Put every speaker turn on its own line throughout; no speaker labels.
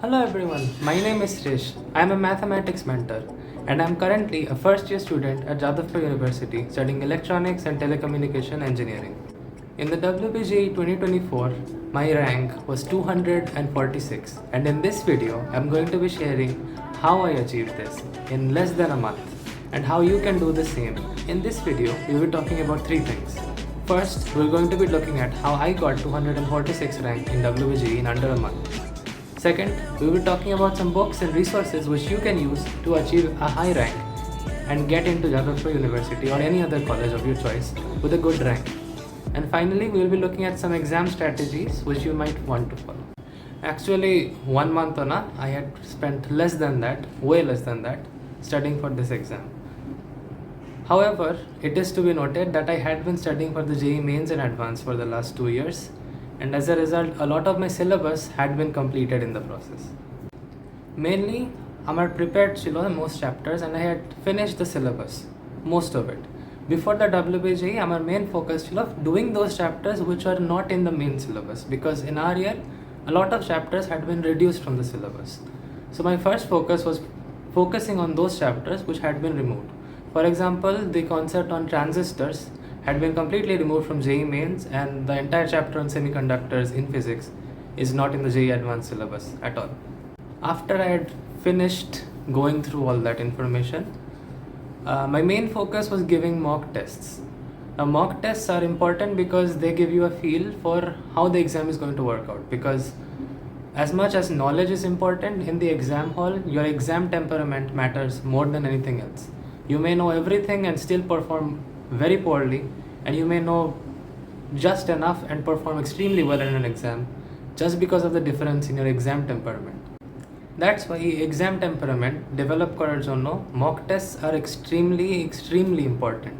Hello everyone, my name is Rish. I am a mathematics mentor and I am currently a first year student at Jadavpur University studying electronics and telecommunication engineering. In the WBJEE 2024, my rank was 246 and in this video, I am going to be sharing how I achieved this in less than a month and how you can do the same. In this video, we will be talking about three things. First, we're going to be looking at how I got 246 rank in WBJEE in under a month. Second, we will be talking about some books and resources which you can use to achieve a high rank and get into Jadavpur University or any other college of your choice with a good rank. And finally, we will be looking at some exam strategies which you might want to follow. Actually, 1 month or not, I had spent less than that, way less than that, studying for this exam. However, it is to be noted that I had been studying for the JEE Mains and Advanced for the last 2 years, and as a result, a lot of my syllabus had been completed in the process. Mainly, আমার prepared ছিল most chapters and I had finished the syllabus, most of it. Before the WBJEE, our main focus ছিল doing those chapters which are not in the main syllabus, because in our year, a lot of chapters had been reduced from the syllabus. So my first focus was focusing on those chapters which had been removed. For example, the concept on transistors had been completely removed from JEE Mains, and the entire chapter on semiconductors in physics is not in the JEE Advanced syllabus at all. After I had finished going through all that information, my main focus was giving mock tests. Now, mock tests are important because they give you a feel for how the exam is going to work out, because as much as knowledge is important in the exam hall, your exam temperament matters more than anything else. You may know everything and still perform very poorly, and you may know just enough and perform extremely well in an exam just because of the difference in your exam temperament. That's why exam temperament develop করার জন্য mock tests are extremely important.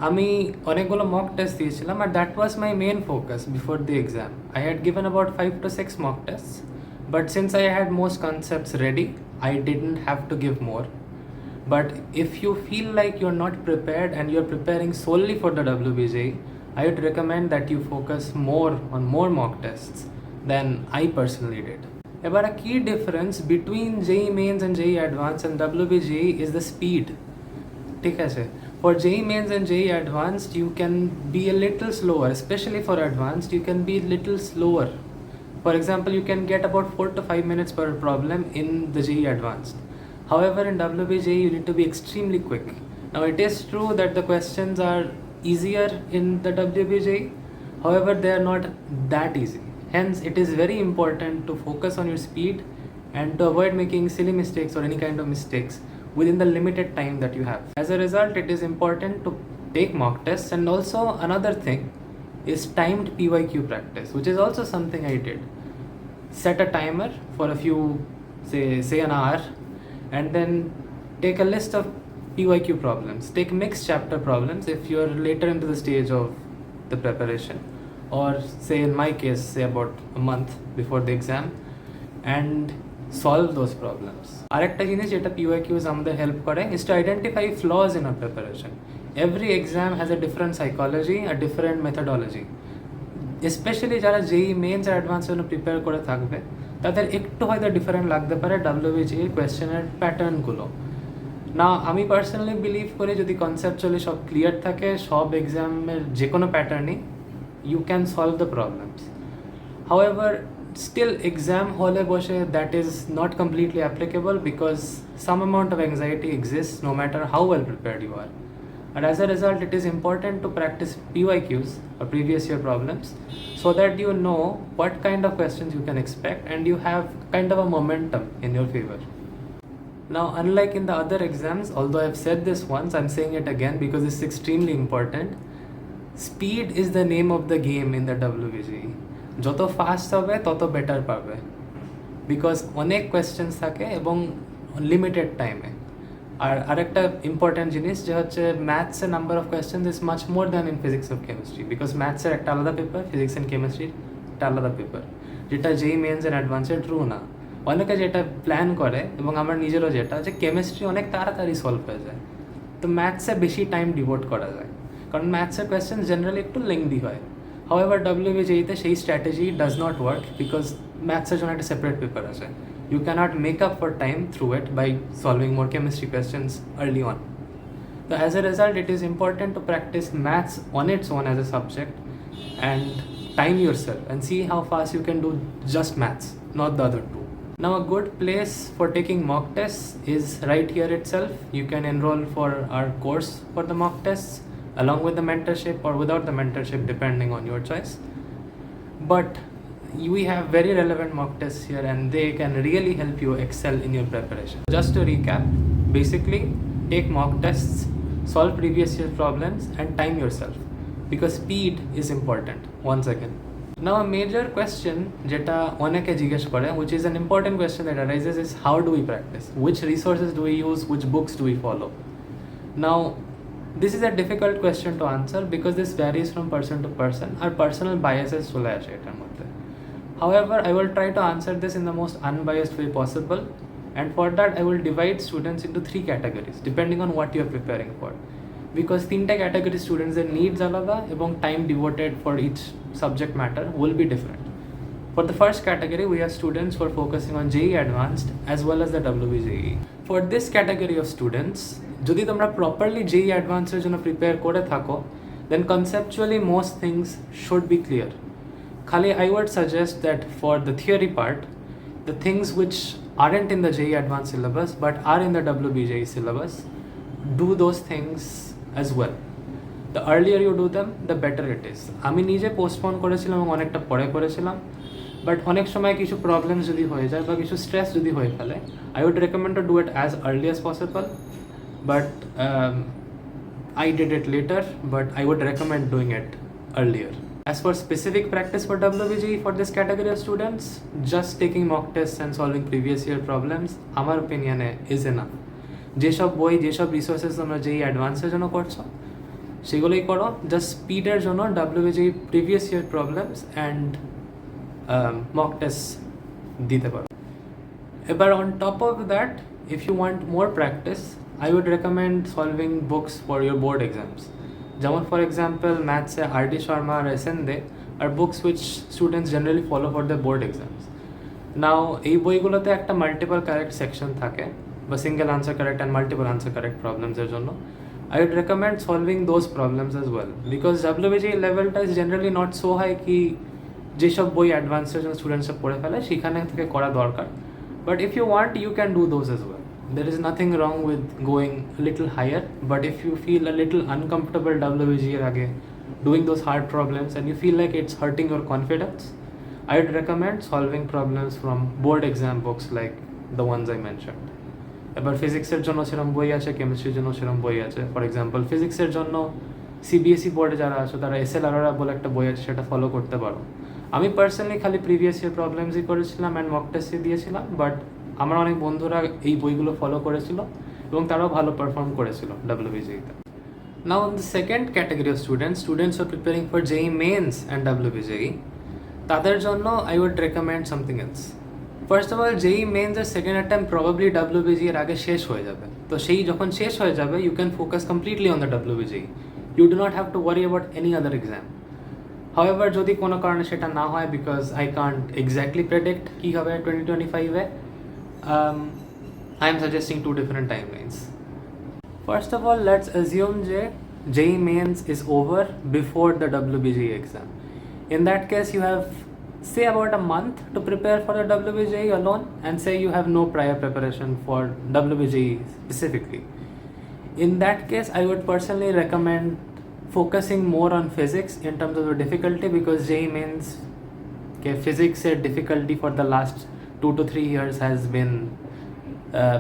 আমি অনেকগুলো mock tests দিয়েছিলাম, and that was my main focus before the exam. I had given about 5 to 6 mock tests, but since I had most concepts ready, I didn't have to give more. But if you feel like you're not prepared and you're preparing solely for the WBJEE, I would recommend that you focus more on more mock tests than I personally did. But a key difference between JEE Mains and JEE Advanced and WBJEE is the speed. For JEE Mains and JEE Advanced, you can be a little slower, especially for Advanced, you can be a little slower. For example, you can get about 4 to 5 minutes per problem in the JEE Advanced. However, in WBJEE, you need to be extremely quick. Now, it is true that the questions are easier in the WBJEE, however, they are not that easy. Hence, it is very important to focus on your speed and to avoid making silly mistakes or any kind of mistakes within the limited time that you have. As a result, it is important to take mock tests, and also another thing is timed PYQ practice, which is also something I did. Set a timer for a few, say an hour, and then take a list of PYQ problems. Take mixed chapter problems if you're later into the stage of the preparation, or say in my case, say about a month before the exam, and solve those problems. আরেকটা জিনিস যেটা PYQs আমাদের help করে is to identify flaws in our preparation. Every exam has a different psychology, a different methodology. Especially যারা JEE Mains আর Advanced জন্য prepare করে থাকবে, তাদের একটু হয়তো ডিফারেন্ট লাগতে পারে WBJEE কোয়েশ্চেনের প্যাটার্নগুলো। না, আমি পার্সোনালি বিলিভ করি যদি কনসেপচুয়ালি সব ক্লিয়ার থাকে, সব এক্সামের যে কোনো প্যাটার্নই you can solve the problems. However, still exam hall বসে that is not completely applicable, because some amount of anxiety exists no matter how well prepared you are. And as a result, it is important to practice PYQs or previous year problems so that you know what kind of questions you can expect and you have kind of a momentum in your favor. Now, unlike in the other exams, although I've said this once, I'm saying it again because it's extremely important. Speed is the name of the game in the WBJEE. যত fast হবে তত better পাবে, because অনেক questions থাকে এবং limited টাইমে। আর আরেকটা important জিনিস যে হচ্ছে ম্যাথসের number of questions is much more than in physics of chemistry, because ম্যাথসের একটা আলাদা পেপার, ফিজিক্স অ্যান্ড কেমিস্ট্রির একটা আলাদা পেপার, যেটা JEE Mains অ্যান্ড অ্যাডভান্সের ট্রু না। অনেকে যেটা প্ল্যান করে, এবং আমার নিজেরও যেটা, যে কেমিস্ট্রি অনেক তাড়াতাড়ি সলভ হয়ে যায়, তো ম্যাথসে বেশি টাইম ডিভোট করা যায়, কারণ ম্যাথসের কোয়েশ্চেন জেনারেলি একটু লেংদি হয়। However, WBJEE তে সেই strategy does not work because maths এর জন্য একটা separate paper আছে. You cannot make up for time through it by solving more chemistry questions early on. So as a result, it is important to practice maths on its own as a subject and time yourself and see how fast you can do just maths, not the other two. Now a good place for taking mock tests is right here itself. You can enroll for our course for the mock tests along with the mentorship or without the mentorship depending on your choice. But we have very relevant mock tests here and they can really help you excel in your preparation. Just to recap, basically take mock tests, solve previous year problems and time yourself because speed is important once again. Now a major question jeta oneke jigesh kore, which is an important question that arises, is how do we practice? Which resources do we use? Which books do we follow? Now this is a difficult question to answer because this varies from person to person. Our personal biases chole ashe etar moddhe. However, I will try to answer this in the most unbiased way possible, and for that I will divide students into 3 categories depending on what you are preparing for. Because 3 category students, their needs alada ebong time devoted for each subject matter will be different. For the first category, we have students who are focusing on JEE Advanced as well as the WBJEE. For this category of students, যদি তোমরা properly JEE Advanced এর জন্য prepare করে থাকো, then conceptually most things should be clear. Khali I would suggest that for the theory part, the things which aren't in the JEE Advanced syllabus but are in the WBJEE syllabus, do those things as well. The earlier you do them, the better it is. আমি নিজে postpone করেছিলাম এবং অনেকটা পরে করেছিলাম, but অনেক সময় কিছু প্রবলেমস যদি হয়ে যায় বা কিছু স্ট্রেস যদি হয়ে ফেলে, I would recommend to do it as early as possible, but I did it later, but I would recommend doing it earlier. As for specific practice for WBJEE for this category of students, just taking mock tests and solving previous year problems, আমার opinion is enough. যেসব বই, যেসব resources তোমরা JEE অ্যাডভান্সের জন্য করছো সেগুলোই করো। Just স্পিডের জন্য WBJEE previous year problems and mock test দিতে পারো। এবার on top of that, if you want more practice, I would recommend solving books for your board exams. যেমন ফর এক্সাম্পল ম্যাথসে R.D. Sharma আর SN দে আর books which students generally follow for the board exams. Now এই বইগুলোতে একটা multiple correct section থাকে বা single answer correct and multiple answer correct প্রবলেমসের জন্য। I would recommend solving those problems as well because WBJEE levelটা is generally not so high কি যেসব বই অ্যাডভান্সের জন্য স্টুডেন্টসরা পড়ে ফেলে সেখানে থেকে করা দরকার। But if you want, you can do those as well. There is nothing wrong with going a little higher, but if you feel a little uncomfortable WBJEE এর আগে doing those hard problems and you feel like it's hurting your confidence, I would recommend solving problems from board exam books like the ones I mentioned. এবার ফিজিক্সের জন্য সেরকম বই আছে, কেমিস্ট্রির জন্য সেরকম বই আছে। ফর এক্সাম্পল ফিজিক্সের জন্য CBSE বোর্ডে যারা আছে তারা SLRR বলে একটা বই আছে, সেটা ফলো করতে পারো। আমি পার্সোনালি খালি প্রিভিয়াস ইয়ার প্রবলেমসই করেছিলাম অ্যান্ড মক টেস্টই দিয়েছিলাম, বাট আমার অনেক বন্ধুরা এই বইগুলো ফলো করেছিল এবং তারাও ভালো পারফর্ম করেছিল WBJEE-তে। Now on the second category of students who are preparing for JEE Mains and WBJEE, তাদের জন্য I would recommend something else. First of all JEE mains এর সেকেন্ড অ্যাটেম্প প্রবাবলি WBJEE এর আগে শেষ হয়ে যাবে, তো সেই যখন শেষ হয়ে যাবে you can focus completely on the WBJEE. You do not have to worry about any other exam. However যদি কোনো কারণে সেটা না হয়, because I can't exactly predict কী হবে 2025-এ, I am suggesting 2 different timelines. First of all let's assume যে JEE mains is over before the WBJEE exam. In that case, you have say about a month to prepare for the WBJEE alone, and say you have no prior preparation for WBJEE specifically. In that case, I would personally recommend focusing more on physics in terms of the difficulty, because JEE means physics difficulty for the last 2 to 3 years has been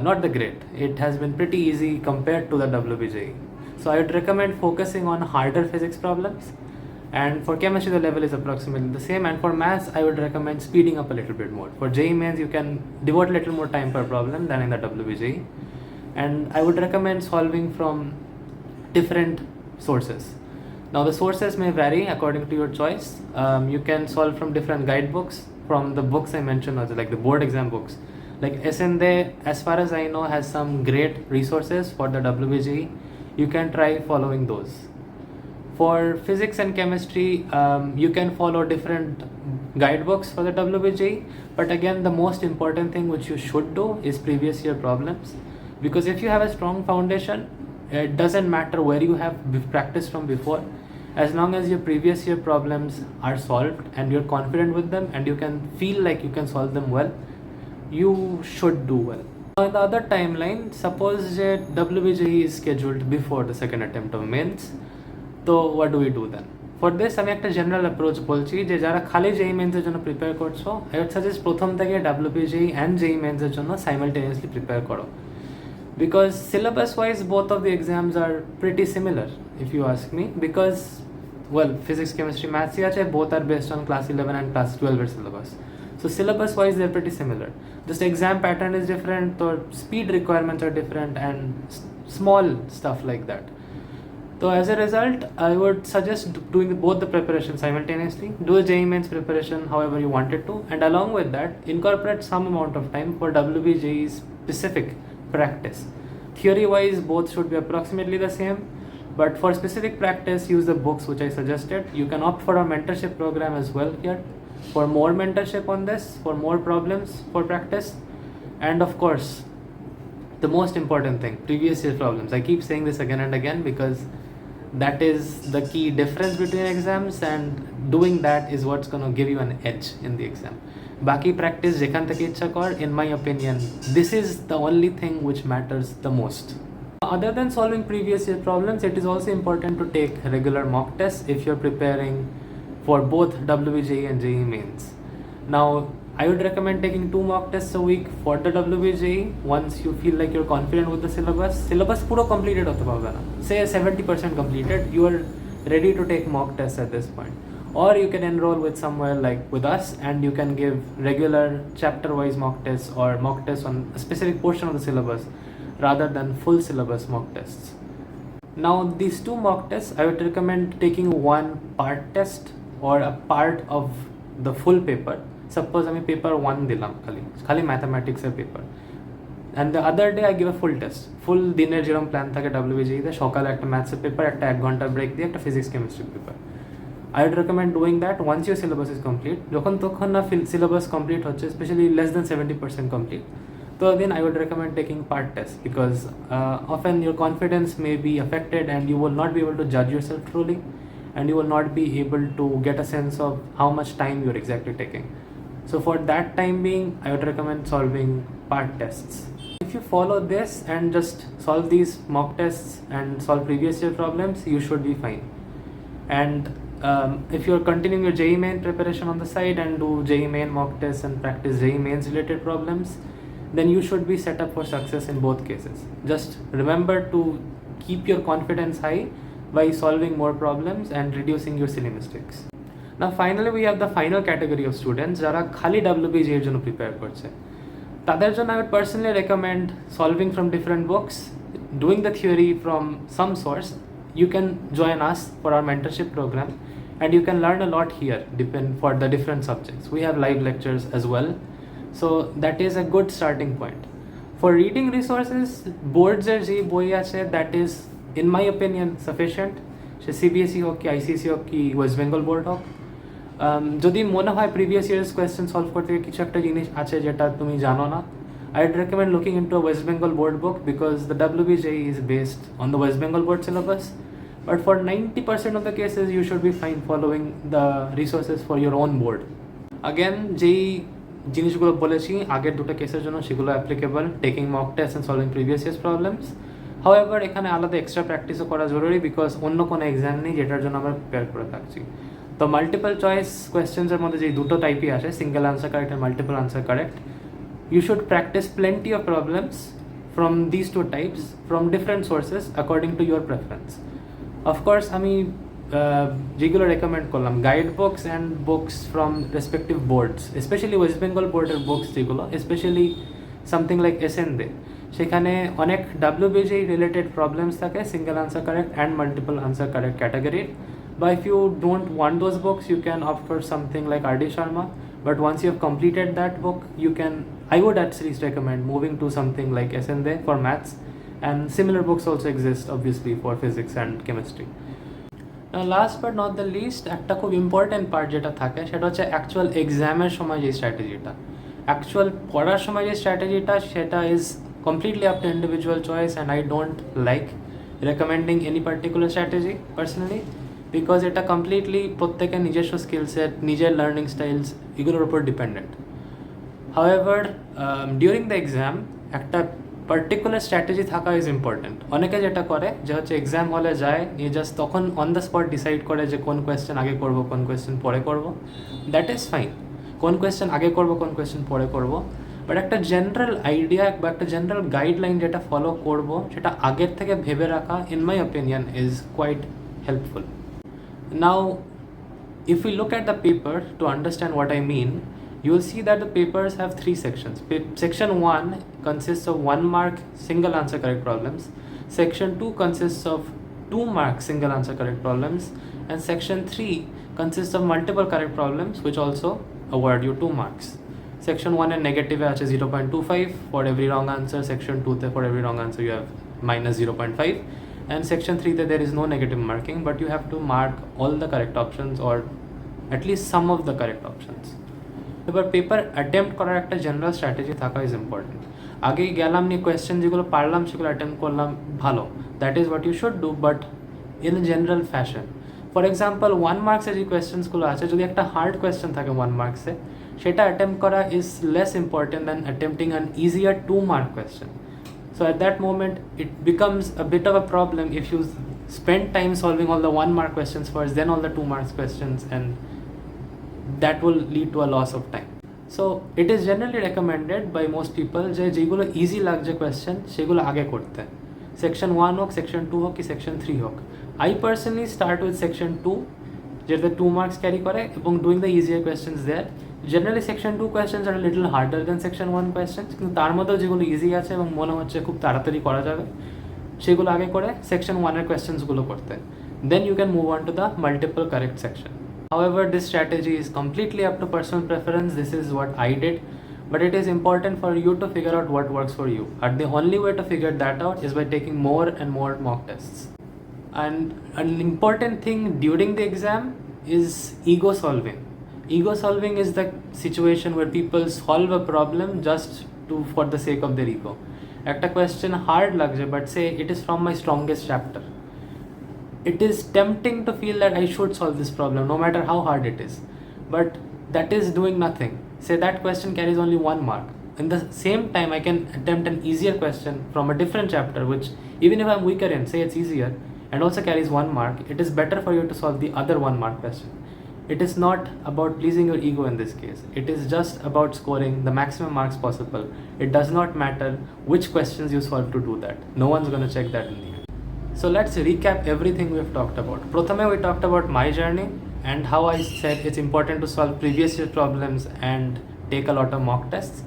not the great. It has been pretty easy compared to the WBJEE. So I would recommend focusing on harder physics problems. And for chemistry, the level is approximately the same. And for maths, I would recommend speeding up a little bit more. For JEE Mains, you can devote a little more time per problem than in the WBJEE. And I would recommend solving from different sources. Now, the sources may vary according to your choice. You can solve from different guidebooks, from the books I mentioned, also like the board exam books. Like SNDE, as far as I know, has some great resources for the WBJEE. You can try following those. For physics and chemistry, you can follow different guidebooks for the WBJEE, but again, the most important thing which you should do is previous year problems, because if you have a strong foundation, it doesn't matter where you have practiced from before, as long as your previous year problems are solved and you're confident with them and you can feel like you can solve them well, you should do well. On the other timeline, suppose that WBJEE is scheduled before the second attempt of mains, তো what do we do then? For this আমি একটা general approach বলছি যে যারা খালি জেই মেন্সের জন্য prepare করছো, আই উড সাজেস্ট প্রথম থেকে WBJEE অ্যান্ড জেই মেন্সের জন্য সাইমালটেনিয়াসলি প্রিপেয়ার করো, because syllabus wise both of the exams are pretty similar if you ask me, because well physics chemistry ম্যাথসই আছে, both are based on class 11 and class 12 এর syllabus. So syllabus wise they're pretty similar, just exam pattern is different, or speed requirements are different and small stuff like that. So as a result, I would suggest doing both the preparation simultaneously. Do a JEE mains preparation however you wanted to, and along with that, incorporate some amount of time for WBJEE specific practice. Theory wise, both should be approximately the same, but for specific practice, use the books which I suggested. You can opt for a mentorship program as well here, for more mentorship on this, for more problems for practice, and of course, the most important thing, previous year problems. I keep saying this again and again because that is the key difference between exams, and doing that is what's going to give you an edge in the exam. Baki practice jekhan theke ichha kor, in my opinion, this is the only thing which matters the most. Other than solving previous year problems, it is also important to take regular mock tests if you're preparing for both WBJEE and JEE mains. Now, I would recommend taking 2 mock tests a week for the WBJEE once you feel like you're confident with the syllabus. Syllabus puro completed hote parbe na. Say 70% completed, you are ready to take mock tests at this point. Or you can enroll with somewhere like with us and you can give regular chapter-wise mock tests or mock tests on a specific portion of the syllabus rather than full syllabus mock tests. Now, these 2 mock tests, I would recommend taking one part test or a part of the full paper. Suppose আমি paper 1 দিলাম খালি ম্যাথামেটিক্সের paper, and the other day I give a full test, full দিনের যেরকম plan থাকে WBJEE-তে, সকালে একটা ম্যাথসের paper, একটা 1 ঘন্টা ব্রেক দিয়ে একটা physics chemistry paper. I would recommend doing that once your syllabus is complete. যখন তখন না সিলেবাস কমপ্লিট হচ্ছে, specially less than 70% complete, so then I would recommend taking part tests, because often your confidence may be affected and you will not be able to judge yourself truly, and you will not be able to get a sense of how much time you're exactly taking. So for that time being, I would recommend solving part tests. If you follow this and just solve these mock tests and solve previous year problems, you should be fine. And if you're continuing your JEE main preparation on the side and do JEE main mock tests and practice JEE mains related problems, then you should be set up for success in both cases. Just remember to keep your confidence high by solving more problems and reducing your silly mistakes. Now finally we have the final category of students যারা খালি WBJEE এর জন্য prepare করছে. তাদের জন্য I would personally recommend solving from different books, doing the theory from some source. You can join us for our mentorship program and you can learn a lot here for the different subjects. We have live lectures as well, so that is a good starting point. For reading resources, boards এর যে বই আছে, that is in my opinion sufficient. Say CBSE হোক কি ICSE হোক কি West Bengal board হোক, যদি মনে হয় প্রিভিয়াস ইয়ার্স কোয়েশ্চেন সলভ করতে কিছু একটা জিনিস আছে যেটা তুমি জানো না, I would recommend looking into a West Bengal board book, because the WBJEE is based on the West Bengal board syllabus. But for 90% of the cases, you should be fine following the resources for your own board. Again, যেই জিনিসগুলো বলেছি আগের দুটো কেসের জন্য, সেগুলো applicable, taking mock test and solving previous years problems. However এখানে আলাদা এক্সট্রা প্র্যাকটিসও করা জরুরি, বিকজ অন্য কোনো এক্সাম নেই যেটার জন্য আমরা প্রিপেয়ার করে থাকছি. তো মাল্টিপল চয়েস কোয়েশ্চেন্সের মধ্যে যে দুটো টাইপই আসে, সিঙ্গেল আনসার কারেক্ট আর multiple answer correct, you should practice plenty of problems from these 2 types from different sources according to your preference. Of course, আমি যেগুলো রেকমেন্ড করলাম, guide books and books from respective boards, specially West Bengal বোর্ডের books যেগুলো, specially something like SND, সেখানে অনেক WBJEE related problems থাকে, single answer correct and multiple answer correct ক্যাটাগরির. But if you don't want those books, you can opt for something like R.D. Sharma. But once you have completed that book, I would at least recommend moving to something like SND for maths, and similar books also exist obviously for physics and chemistry. Last but not the least, একটা খুব important part যেটা থাকে সেটা হচ্ছে actual এক্সামের সময় যে স্ট্র্যাটেজিটা, actual পড়ার সময় যে স্ট্র্যাটেজিটা সেটা is completely up to individual choice, and I don't like recommending any particular strategy personally, because এটা completely প্রত্যেকের নিজস্ব স্কিল সেট, নিজের লার্নিং স্টাইলস এগুলোর উপর dependent. However during the exam একটা পার্টিকুলার স্ট্র্যাটেজি থাকা ইজ ইম্পর্টেন্ট। অনেকে যেটা করে যে হচ্ছে এক্সাম হলে যায়, নিয়ে জাস্ট তখন অন দ্য স্পট ডিসাইড করে যে কোন কোয়েশ্চেন আগে করব, কোন কোয়েশ্চেন পরে করব। দ্যাট ইজ ফাইন, কোন কোয়েশ্চেন আগে করব, কোন কোয়েশ্চেন পরে করব, বাট একটা জেনারেল আইডিয়া বা একটা জেনারেল গাইডলাইন যেটা ফলো করব সেটা আগের থেকে ভেবে রাখা, in my opinion, is quite helpful. Now if we look at the paper to understand what I mean, you will see that the papers have 3 sections. Section 1 consists of 1 mark single answer correct problems. Section 2 consists of 2 mark single answer correct problems. And section 3 consists of multiple correct problems which also award you 2 marks. Section 1 and negative is 0.25 for every wrong answer. Section 2 for every wrong answer you have minus 0.5. And section 3 that there is no negative marking, but you have to mark all the correct options or at least some of the correct options. এবার paper attempt করার একটা general strategy থাকা is important. আগেই গেলাম নিয়ে question যেগুলো পারলাম সেগুলো অ্যাটেম্প্ট করলাম, ভালো, that is what you should do, but in general fashion. For example 1 মার্কসের যে কোয়েশ্চেন্সগুলো আছে, যদি একটা হার্ড কোয়েশ্চেন থাকে 1 মার্কসে, সেটা অ্যাটেম্প্ট করা is less important than attempting an easier 2 mark question. So at that moment, it becomes a bit of a problem if you spend time solving all the 1 mark questions first, then all the 2 marks questions, and that will lead to a loss of time. So it is generally recommended by most people যে যেগুলো easy লাগছে question সেগুলো আগে করতে, section 1 হোক, section 2 হোক কি section 3 হোক। I personally start with section 2 যেটাতে 2 মার্কস ক্যারি করে এবং doing the easier questions there. Generally section 2 questions are little harder than section 1 questions, কিন্তু তার মধ্যেও যেগুলো ইজি আছে এবং মনে হচ্ছে খুব তাড়াতাড়ি করা যাবে সেগুলো আগে করে সেকশন 1-এর কোয়েশ্চেন্সগুলো করতে, then you can move on to the multiple correct section. However, this strategy is completely up to personal preference. This is what I did, but it is important for you to figure out what works for you. And the only way to figure that out is by taking more and more mock tests. And an important thing during the exam is ego solving. Ego solving is the situation where people solve a problem just for the sake of their ego. Ekta question hard lagje, but say it is from my strongest chapter. It is tempting to feel that I should solve this problem no matter how hard it is, but that is doing nothing. Say that question carries only 1 mark. In the same time, I can attempt an easier question from a different chapter, which even if I'm weaker in, say it's easier and also carries 1 mark, it is better for you to solve the other 1 mark question. It is not about pleasing your ego in this case. It is just about scoring the maximum marks possible. It does not matter which questions you solve to do that. No one's going to check that in the end. So let's recap everything we've talked about. Prathame we talked about my journey and how I said it's important to solve previous year problems and take a lot of mock tests.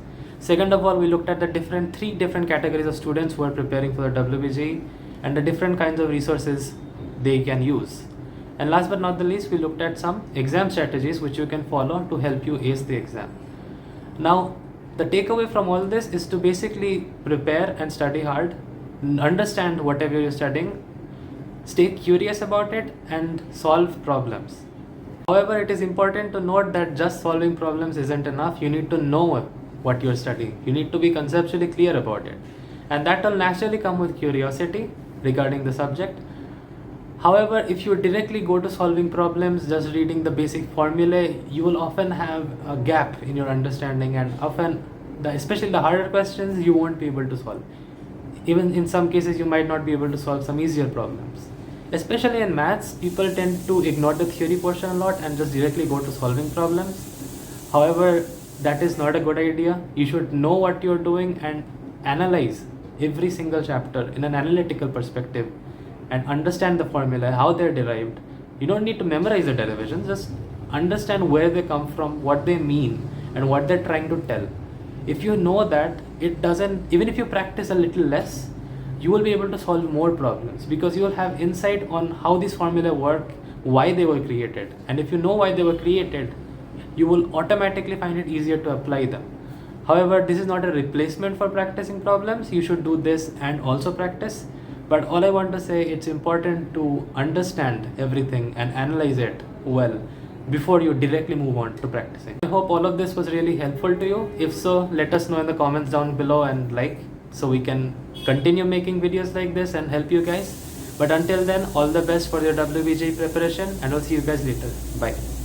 Second of all, we looked at the 3 different categories of students who are preparing for the WBJEE and the different kinds of resources they can use. And last but not the least, we looked at some exam strategies which you can follow to help you ace the exam. Now, the takeaway from all this is to basically prepare and study hard, understand whatever you're studying, stay curious about it, and solve problems. However, it is important to note that just solving problems isn't enough. You need to know what you're studying. You need to be conceptually clear about it. And that will naturally come with curiosity regarding the subject. However, if you directly go to solving problems, just reading the basic formulae, you will often have a gap in your understanding, and often, especially the harder questions, you won't be able to solve. Even in some cases, you might not be able to solve some easier problems. Especially in maths, people tend to ignore the theory portion a lot and just directly go to solving problems. However, that is not a good idea. You should know what you're doing and analyze every single chapter in an analytical perspective and understand the formula, how they're derived. You don't need to memorize the derivations, just understand where they come from, what they mean, and what they're trying to tell. If you know that, even if you practice a little less, you will be able to solve more problems because you will have insight on how these formulae work, why they were created. And if you know why they were created, you will automatically find it easier to apply them. However, this is not a replacement for practicing problems. You should do this and also practice. But all I want to say, it's important to understand everything and analyze it well before you directly move on to practicing. I hope all of this was really helpful to you. If so, let us know in the comments down below and like, so we can continue making videos like this and help you guys. But until then, all the best for your WBJEE preparation, and I'll see you guys later. Bye.